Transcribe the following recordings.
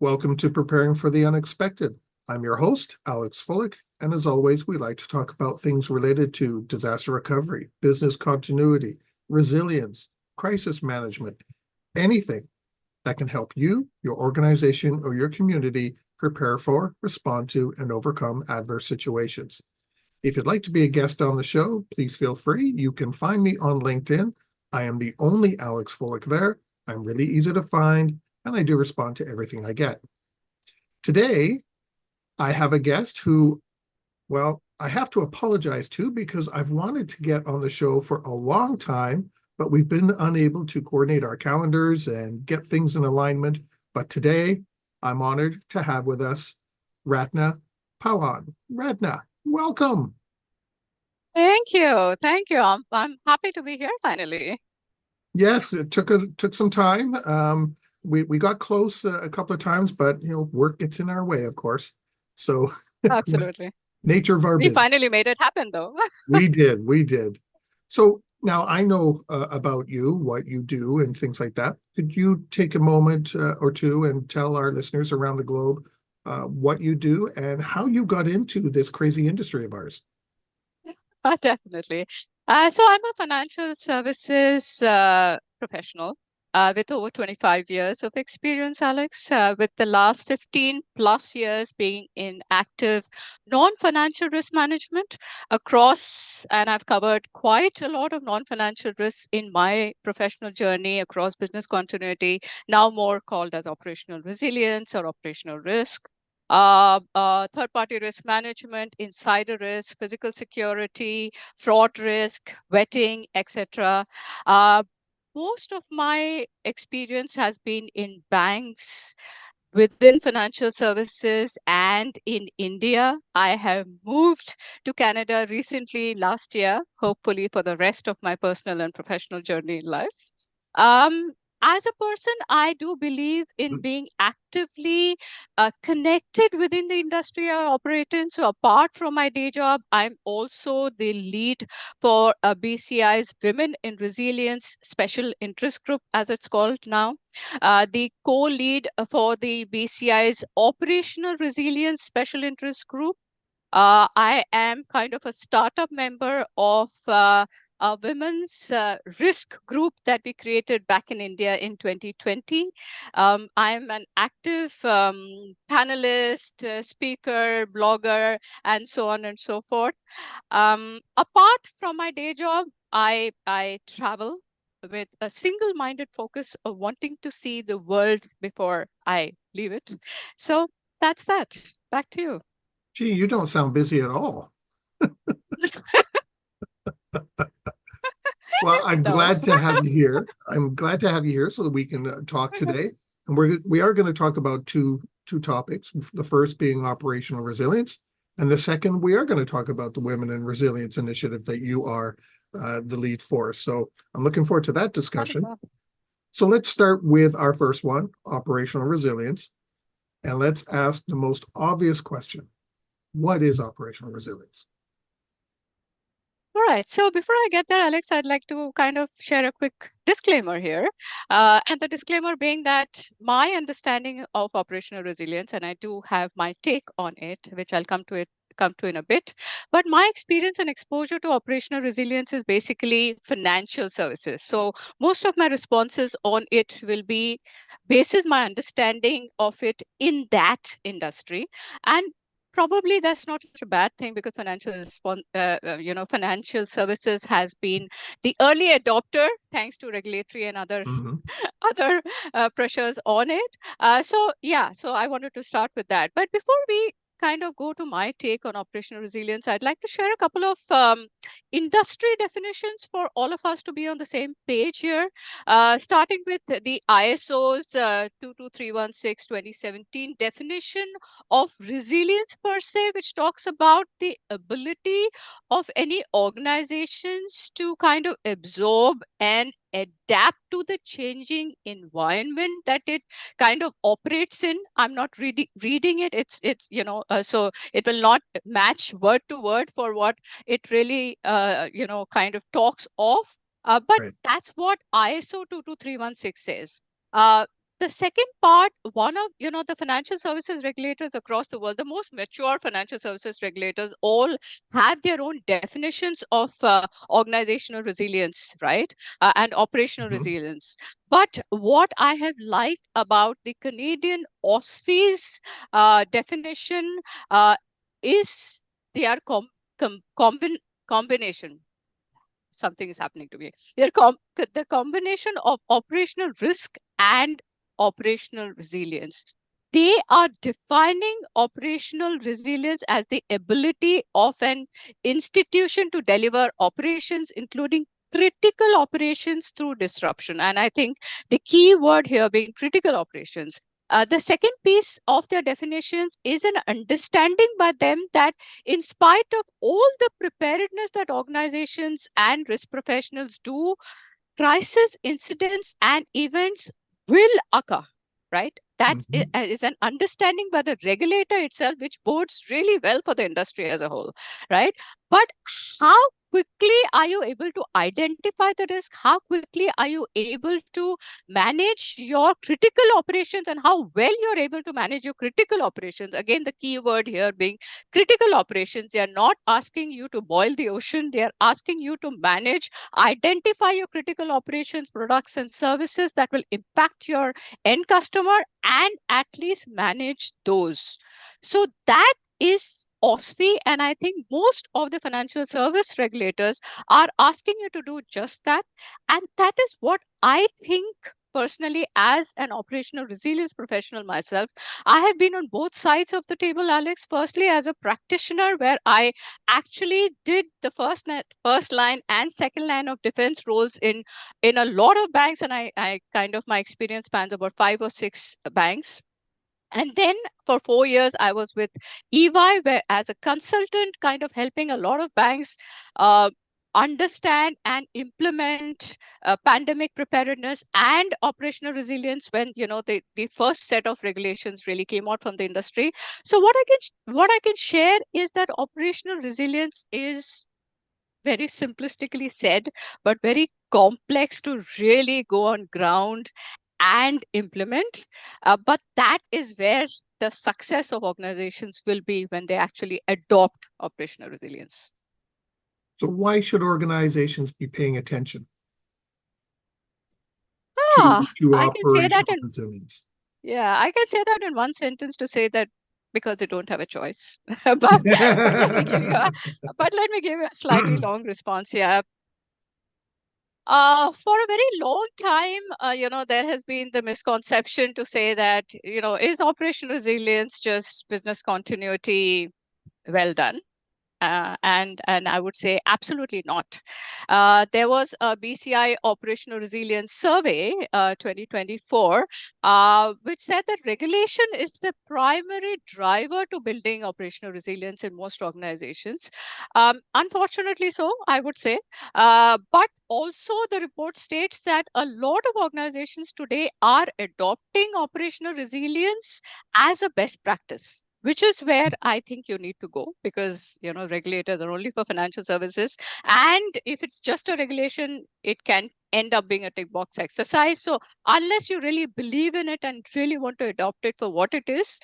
Welcome to Preparing for the Unexpected. I'm your host, Alex Fullick, and as always, we like to talk about things related to disaster recovery, business continuity, resilience, crisis management, anything that can help you, your organization, or your community prepare for, respond to, and overcome adverse situations. If you'd like to be a guest on the show, please feel free. You can find me on LinkedIn. I am the only Alex Fullick there. I'm really easy to find, and I do respond to everything I get. Today, I have a guest who, well, I have to apologize to because I've wanted to get on the show for a long time, but we've been unable to coordinate our calendars and get things in alignment. But today, I'm honored to have with us Ratna Pawan. Ratna, welcome. Thank you. Thank you. I'm happy to be here finally. Yes, it took some time. We got close a couple of times, but work gets in our way, of course. So Absolutely. nature of our We business. finally made it happen though. We did. So now I know about you, what you do, and things like that. Could you take a moment or two and tell our listeners around the globe what you do and how you got into this crazy industry of ours? Definitely. So I'm a financial services professional with over 25 years of experience, Alex, with the last 15 plus years being in active non-financial risk management across, and I've covered quite a lot of non-financial risks in my professional journey across business continuity, now more called as operational resilience or operational risk. Third-party risk management, insider risk, physical security, fraud risk, vetting, etc. Uh, most of my experience has been in banks, within financial services, and in India. I have moved to Canada recently last year, hopefully for the rest of my personal and professional journey in life. Um, as a person, I do believe in being actively connected within the industry I operate in. So, apart from my day job, I'm also the lead for BCI's Women in Resilience Special Interest Group, as it's called now, the co-lead for the BCI's Operational Resilience Special Interest Group. I am kind of a startup member of a women's risk group that we created back in India in 2020. I'm an active panelist, speaker, blogger, and so on and so forth. Apart from my day job, I travel with a single-minded focus of wanting to see the world before I leave it. So that's that. Back to you. Gee, you don't sound busy at all. Well, I'm No. glad to have you here. I'm glad to have you here so that we can talk today. And we are going to talk about two topics. The first being operational resilience, and the second we are going to talk about the Women in Resilience initiative that you are the lead for. So I'm looking forward to that discussion. Wonderful. So let's start with our first one, operational resilience, and let's ask the most obvious question: what is operational resilience? All right. So before I get there, Alex, I'd like to kind of share a quick disclaimer here. And the disclaimer being that my understanding of operational resilience, and I do have my take on it, which I'll come to in a bit. But my experience and exposure to operational resilience is basically financial services. So most of my responses on it will be basis my understanding of it in that industry. And probably that's not such a bad thing because financial services has been the early adopter thanks to regulatory and other Mhm. other pressures on it. So I wanted to start with that. But before we kind of go to my take on operational resilience, I'd like to share a couple of industry definitions for all of us to be on the same page here. Starting with the ISO's 22316 definition of resilience per se, which talks about the ability of any organizations to kind of absorb and adapt to the changing environment that it kind of operates in. I'm not reading it. So it will not match word to word for what it really kind of talks of. But Right. that's what ISO 22316 says. Uh, the second part, one of, the financial services regulators across the world, the most mature financial services regulators, all have their own definitions of organizational resilience, right? And operational Mhm. resilience. But what I have liked about the Canadian OSFI's definition is they are combination. Something is happening to me. The combination of operational risk and operational resilience. They are defining operational resilience as the ability of an institution to deliver operations, including critical operations through disruption. And I think the key word here being critical operations. The second piece of their definitions is an understanding by them that in spite of all the preparedness that organizations and risk professionals do, crisis incidents and events will occur, right? That Mhm. is an understanding by the regulator itself, which bodes really well for the industry as a whole, right? But how quickly are you able to identify the risk? How quickly are you able to manage your critical operations, and how well you're able to manage your critical operations? Again, the key word here being critical operations. They are not asking you to boil the ocean, they are asking you to manage, identify your critical operations, products, and services that will impact your end customer, and at least manage those. So that is OSFI, and I think most of the financial service regulators are asking you to do just that. And that is what I think personally, as an operational resilience professional myself, I have been on both sides of the table, Alex. Firstly, as a practitioner, where I actually did the first line and second line of defense roles in a lot of banks, and I kind of, my experience spans about 5 or 6 banks. And then for 4 years, I was with EY, where as a consultant, kind of helping a lot of banks uh, understand and implement pandemic preparedness and operational resilience when the first set of regulations really came out from the industry. So what I can share is that operational resilience is very simplistically said, but very complex to really go on ground and implement. But that is where the success of organizations will be, when they actually adopt operational resilience. So why should organizations be paying attention to I can say that operational in resilience? Yeah, I can say that in one sentence, to say that because they don't have a choice. But let me give you a slightly long response here. For a very long time, there has been the misconception to say that, is operation resilience just business continuity? Well done. And I would say absolutely not. There was a BCI Operational Resilience Survey 2024, which said that regulation is the primary driver to building operational resilience in most organizations. Unfortunately, so I would say. But also, the report states that a lot of organizations today are adopting operational resilience as a best practice, which is where I think you need to go, because regulators are only for financial services, and if it's just a regulation, it can end up being a tick box exercise. So unless you really believe in it and really want to adopt it for what it is,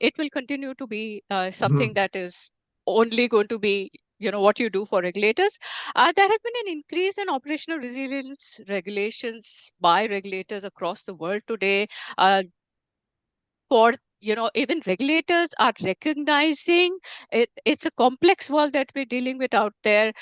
it will continue to be something Mhm. that is only going to be what you do for regulators. There has been an increase in operational resilience regulations by regulators across the world today. uh, for Even regulators are recognizing it's a complex world that we're dealing with out there.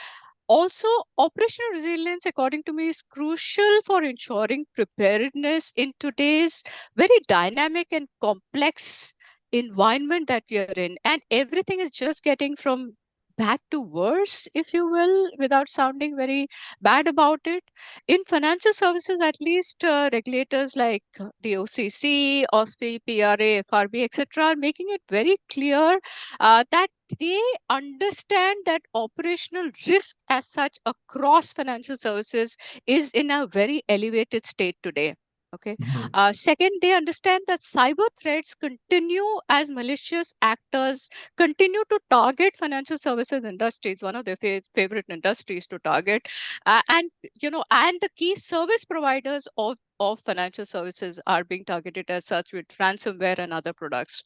Also, operational resilience, according to me, is crucial for ensuring preparedness in today's very dynamic and complex environment that we are in. And everything is just getting from bad to worse, if you will, without sounding very bad about it. In financial services, at least, regulators like the OCC, OSFI, PRA, FRB, etc., are making it very clear that they understand that operational risk as such across financial services is in a very elevated state today. Okay. Mhm. Second, they understand that cyber threats continue as malicious actors continue to target financial services industries, one of their favorite industries to target, and and the key service providers of financial services are being targeted as such with ransomware and other products.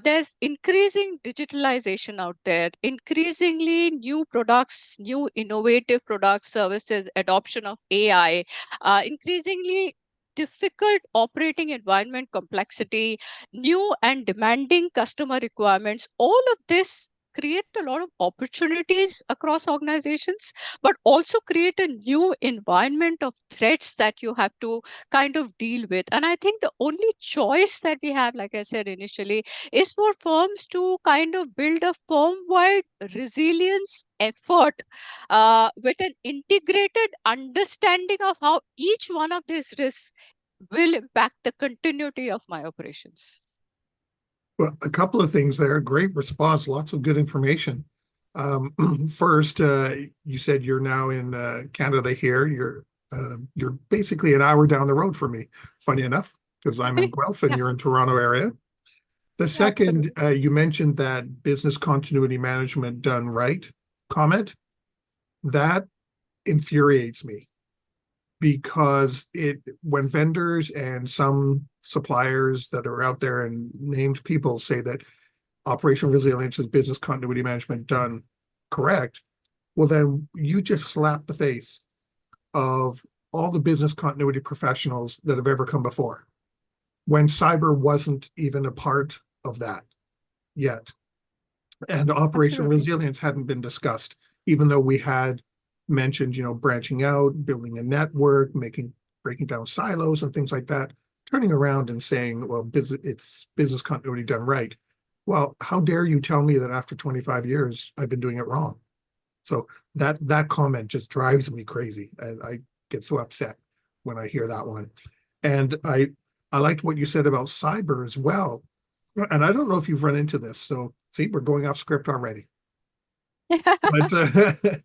There's increasing digitalization out there, increasingly new products, new innovative products, services, adoption of AI, increasingly difficult operating environment complexity, new and demanding customer requirements. All of this create a lot of opportunities across organizations, but also create a new environment of threats that you have to kind of deal with. And I think the only choice that we have, like I said initially, is for firms to kind of build a firm-wide resilience effort with an integrated understanding of how each one of these risks will impact the continuity of my operations. Well, a couple of things there. Great response. Lots of good information. First, you said you're now in Canada here. You're basically an hour down the road from me. Funny enough, because I'm in Guelph and Yeah, you're in Toronto area. The second, absolutely. you mentioned that business continuity management done right comment. That infuriates me because when vendors and some suppliers that are out there and named people say that operational resilience is business continuity management done correct, well, then you just slap the face of all the business continuity professionals that have ever come before when cyber wasn't even a part of that yet. And operational Absolutely. resilience hadn't been discussed, even though we had mentioned, branching out, building a network, breaking down silos and things like that, turning around and saying, well, it's business continuity done right. Well, how dare you tell me that after 25 years, I've been doing it wrong? So that comment just drives me crazy. And I get so upset when I hear that one. And I liked what you said about cyber as well. And I don't know if you've run into this. So see, we're going off script already. But a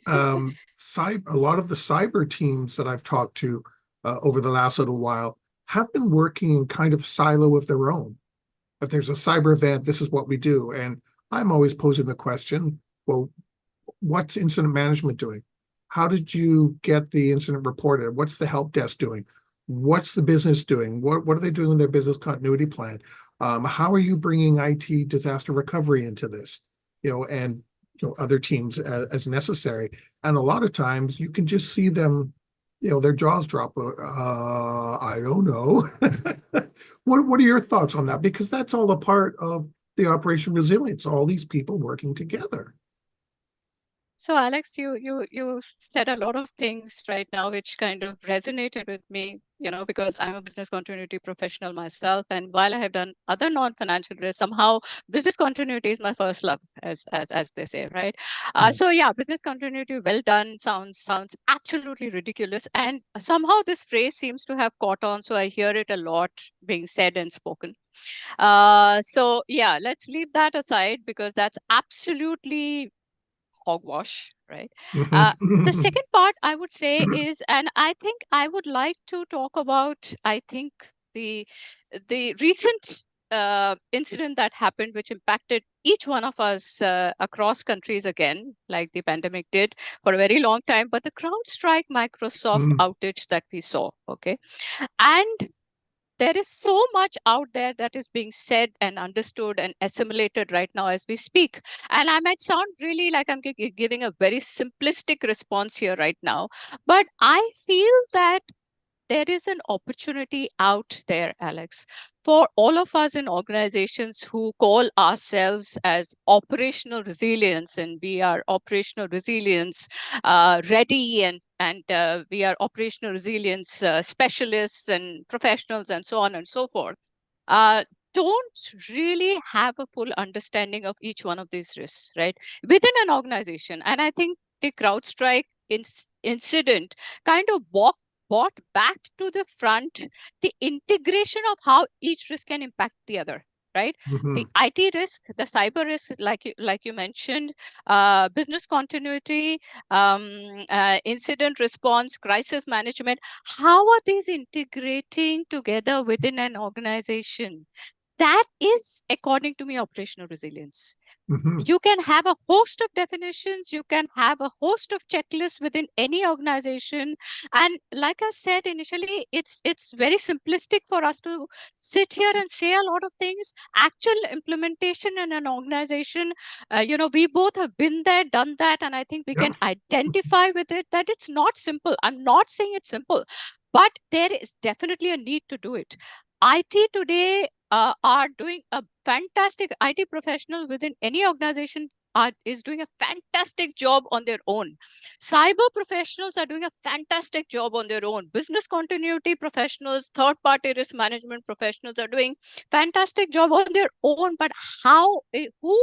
lot of the cyber teams that I've talked to over the last little while have been working in kind of silo of their own. If there's a cyber event, this is what we do. And I'm always posing the question, well, what's incident management doing? How did you get the incident reported? What's the help desk doing? What's the business doing? What are they doing in their business continuity plan? How are you bringing IT disaster recovery into this? And other teams as necessary. And a lot of times you can just see them, their jaws drop. I don't know. What are your thoughts on that? Because that's all a part of the Operation Resilience, all these people working together. So Alex, you said a lot of things right now which kind of resonated with me, because I'm a business continuity professional myself. And while I have done other non-financial risks, somehow business continuity is my first love, as they say, right? So yeah, business continuity, well done, sounds absolutely ridiculous. And somehow this phrase seems to have caught on, so I hear it a lot being said and spoken. So yeah, let's leave that aside because that's absolutely hogwash, right? The Mhm. second part I would say is, and I think I would like to talk about, I think the recent incident that happened, which impacted each one of us across countries again, like the pandemic did for a very long time. But the CrowdStrike Microsoft outage that we saw, okay, and there is so much out there that is being said and understood and assimilated right now as we speak. And I might sound really like I'm giving a very simplistic response here right now, but I feel that there is an opportunity out there, Alex, for all of us in organizations who call ourselves as operational resilience, and we are operational resilience ready, and we are operational resilience specialists and professionals, and so on and so forth. Uh, don't really have a full understanding of each one of these risks, right, within an organization. And I think the CrowdStrike incident kind of brought back to the front the integration of how each risk can impact the other, right? Mhm. The IT risk, the cyber risk, like you mentioned, business continuity, incident response, crisis management. How are these integrating together within an organization? That is, according to me, operational resilience. Mhm. You can have a host of definitions, you can have a host of checklists within any organization, and like I said initially, it's very simplistic for us to sit here and say a lot of things. Actual implementation in an organization, we both have been there, done that, and I think we Yeah. can identify with it that it's not simple. I'm not saying it's simple, but there is definitely a need to do it. IT today are doing a fantastic. IT professional within any organization is doing a fantastic job on their own. Cyber professionals are doing a fantastic job on their own. Business continuity professionals, third party risk management professionals are doing fantastic job on their own. But who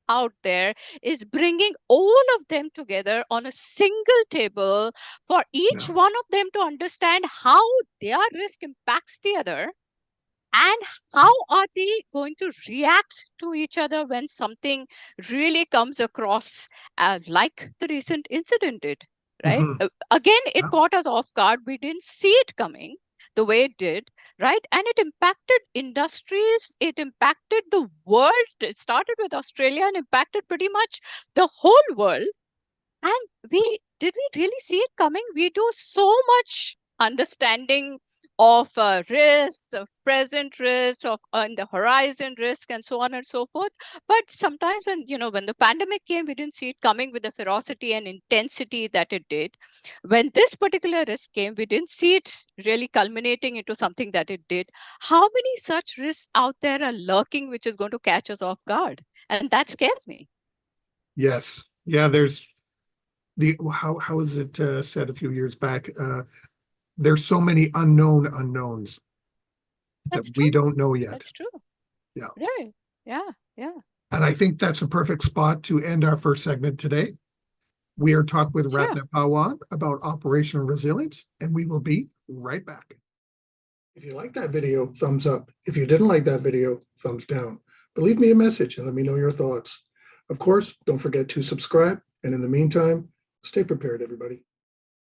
out there is bringing all of them together on a single table for each Yeah. one of them to understand how their risk impacts the other, and how are they going to react to each other when something really comes across, like the recent incident did, right? Mhm. Again, it Yeah. caught us off guard. We didn't see it coming the way it did, right? And it impacted industries, it impacted the world. It started with Australia and impacted pretty much the whole world. And we really see it coming? We do so much understanding of risks, of present risks, of on the horizon risk, and so on and so forth. But sometimes when the pandemic came, we didn't see it coming with the ferocity and intensity that it did. When this particular risk came, we didn't see it really culminating into something that it did. How many such risks out there are lurking, which is going to catch us off guard? And that scares me. Yes. Yeah, there's the how is it said a few years back? There's so many unknown unknowns that That's we true. don't know yet. That's true. Yeah. Right. Yeah. Yeah. And I think that's a perfect spot to end our first segment today. We are talking with Sure. Ratna Pawan about operational resilience, and we will be right back. If you like that video, thumbs up. If you didn't like that video, thumbs down. But leave me a message and let me know your thoughts. Of course, don't forget to subscribe. And in the meantime, stay prepared, everybody.